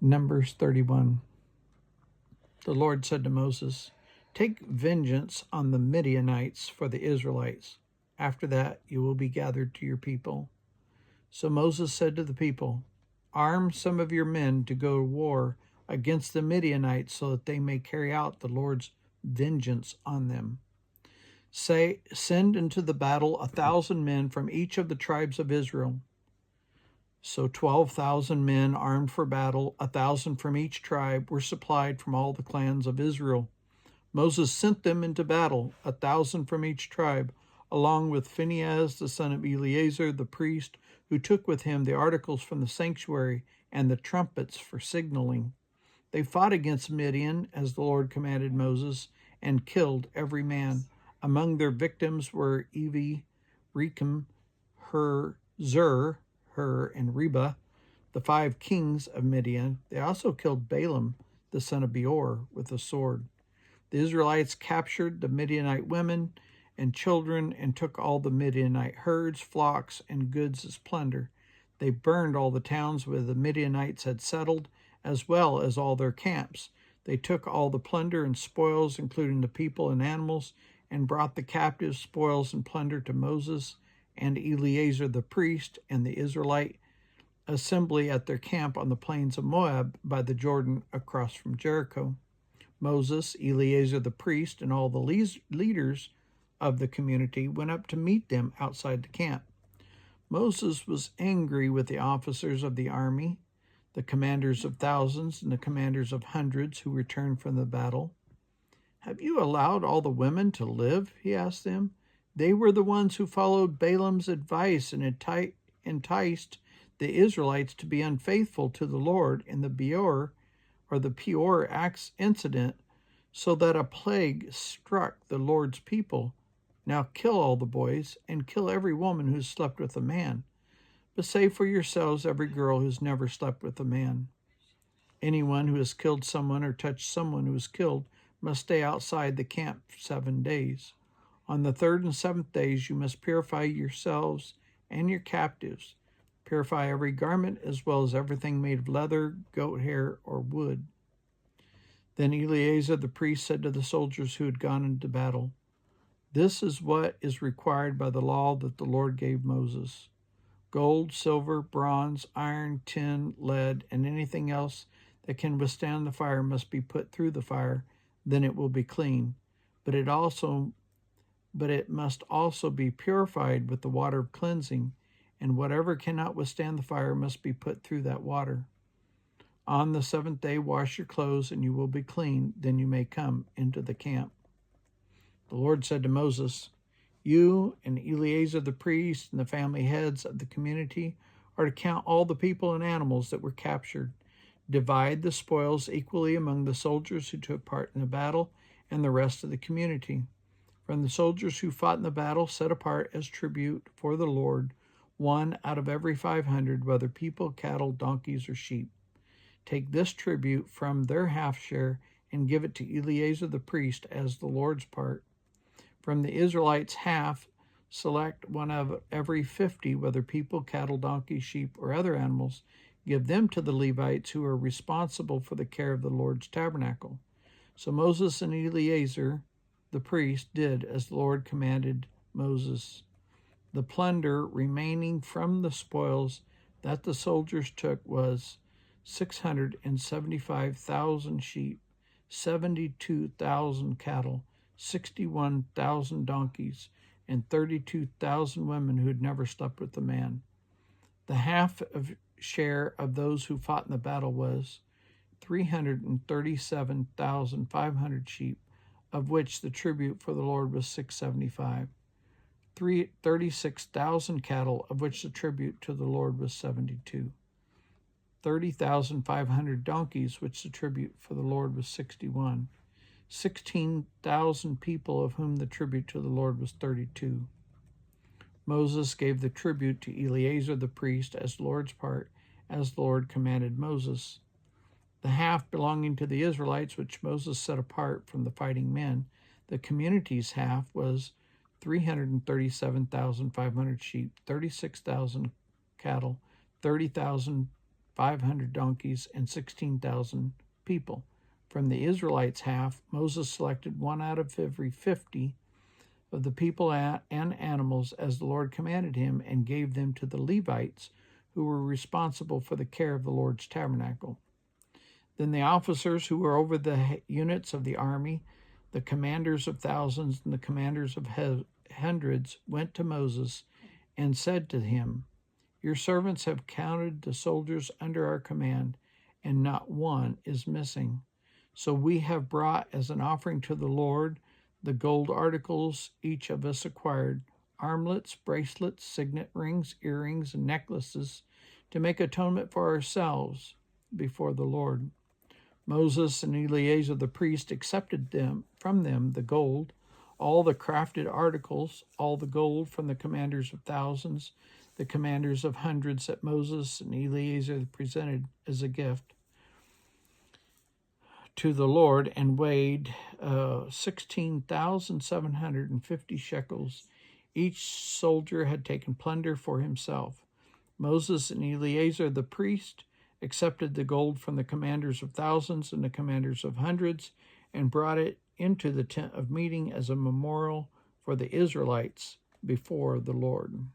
Numbers 31. The Lord said to Moses, "Take vengeance on the Midianites for the Israelites. After that you will be gathered to your people." So Moses said to the people, "Arm some of your men to go to war against the Midianites so that they may carry out the Lord's vengeance on them. Send into the battle 1,000 men from each of the tribes of Israel." So 12,000 men armed for battle, 1,000 from each tribe, were supplied from all the clans of Israel. Moses sent them into battle, 1,000 from each tribe, along with Phinehas the son of Eleazar the priest, who took with him the articles from the sanctuary and the trumpets for signaling. They fought against Midian as the Lord commanded Moses, and killed every man. Among their victims were Evi, Rechem, Zur, Hur, and Reba, the 5 kings of Midian. They also killed Balaam, the son of Beor, with a sword. The Israelites captured the Midianite women and children and took all the Midianite herds, flocks, and goods as plunder. They burned all the towns where the Midianites had settled, as well as all their camps. They took all the plunder and spoils, including the people and animals, and brought the captive spoils and plunder to Moses and Eleazar the priest and the Israelite assembly at their camp on the plains of Moab by the Jordan across from Jericho. Moses, Eleazar the priest, and all the leaders of the community went up to meet them outside the camp. Moses was angry with the officers of the army, the commanders of thousands and the commanders of hundreds who returned from the battle. "Have you allowed all the women to live?" he asked them. "They were the ones who followed Balaam's advice and enticed the Israelites to be unfaithful to the Lord in the Peor incident, so that a plague struck the Lord's people. Now kill all the boys and kill every woman who slept with a man, but save for yourselves every girl who's never slept with a man. Anyone who has killed someone or touched someone who was killed must stay outside the camp 7 days. On the 3rd and 7th days you must purify yourselves and your captives. Purify every garment as well as everything made of leather, goat hair, or wood." Then Eleazar the priest said to the soldiers who had gone into battle, "This is what is required by the law that the Lord gave Moses. Gold, silver, bronze, iron, tin, lead, and anything else that can withstand the fire must be put through the fire, then it will be clean. But it must also be purified with the water of cleansing, and whatever cannot withstand the fire must be put through that water. On the 7th day wash your clothes, and you will be clean, then you may come into the camp." The Lord said to Moses, "You and Eleazar the priest and the family heads of the community are to count all the people and animals that were captured. Divide the spoils equally among the soldiers who took part in the battle and the rest of the community. From the soldiers who fought in the battle, set apart as tribute for the Lord 1 out of every 500, whether people, cattle, donkeys, or sheep. Take this tribute from their half share and give it to Eleazar the priest as the Lord's part. From the Israelites' half, select 1 of every 50, whether people, cattle, donkeys, sheep, or other animals. Give them to the Levites who are responsible for the care of the Lord's tabernacle." So Moses and Eleazar the priest did as the Lord commanded Moses. The plunder remaining from the spoils that the soldiers took was 675,000 sheep, 72,000 cattle, 61,000 donkeys, and 32,000 women who had never slept with a man. The half of share of those who fought in the battle was 337,500 sheep, of which the tribute for the Lord was 675. 36,000 cattle, of which the tribute to the Lord was 72. 30,500 donkeys, which the tribute for the Lord was 61. 16,000 people, of whom the tribute to the Lord was 32. Moses gave the tribute to Eleazar the priest as the Lord's part, as the Lord commanded Moses. The half belonging to the Israelites, which Moses set apart from the fighting men, the community's half, was 337,500 sheep, 36,000 cattle, 30,000 500 donkeys, and 16,000 people. From the Israelites' half, Moses selected 1 out of every 50 of the people and animals as the Lord commanded him, and gave them to the Levites, who were responsible for the care of the Lord's tabernacle. Then the officers who were over the units of the army, the commanders of thousands and the commanders of hundreds, went to Moses and said to him, "Your servants have counted the soldiers under our command, and not one is missing. So we have brought as an offering to the Lord the gold articles each of us acquired, armlets, bracelets, signet rings, earrings, and necklaces, to make atonement for ourselves before the Lord." Moses and Eleazar the priest accepted from them the gold, all the crafted articles, all the gold from the commanders of thousands, the commanders of hundreds that Moses and Eleazar presented as a gift to the Lord, and weighed 16,750 shekels. Each soldier had taken plunder for himself. Moses and Eleazar the priest accepted the gold from the commanders of thousands and the commanders of hundreds, and brought it into the tent of meeting as a memorial for the Israelites before the Lord.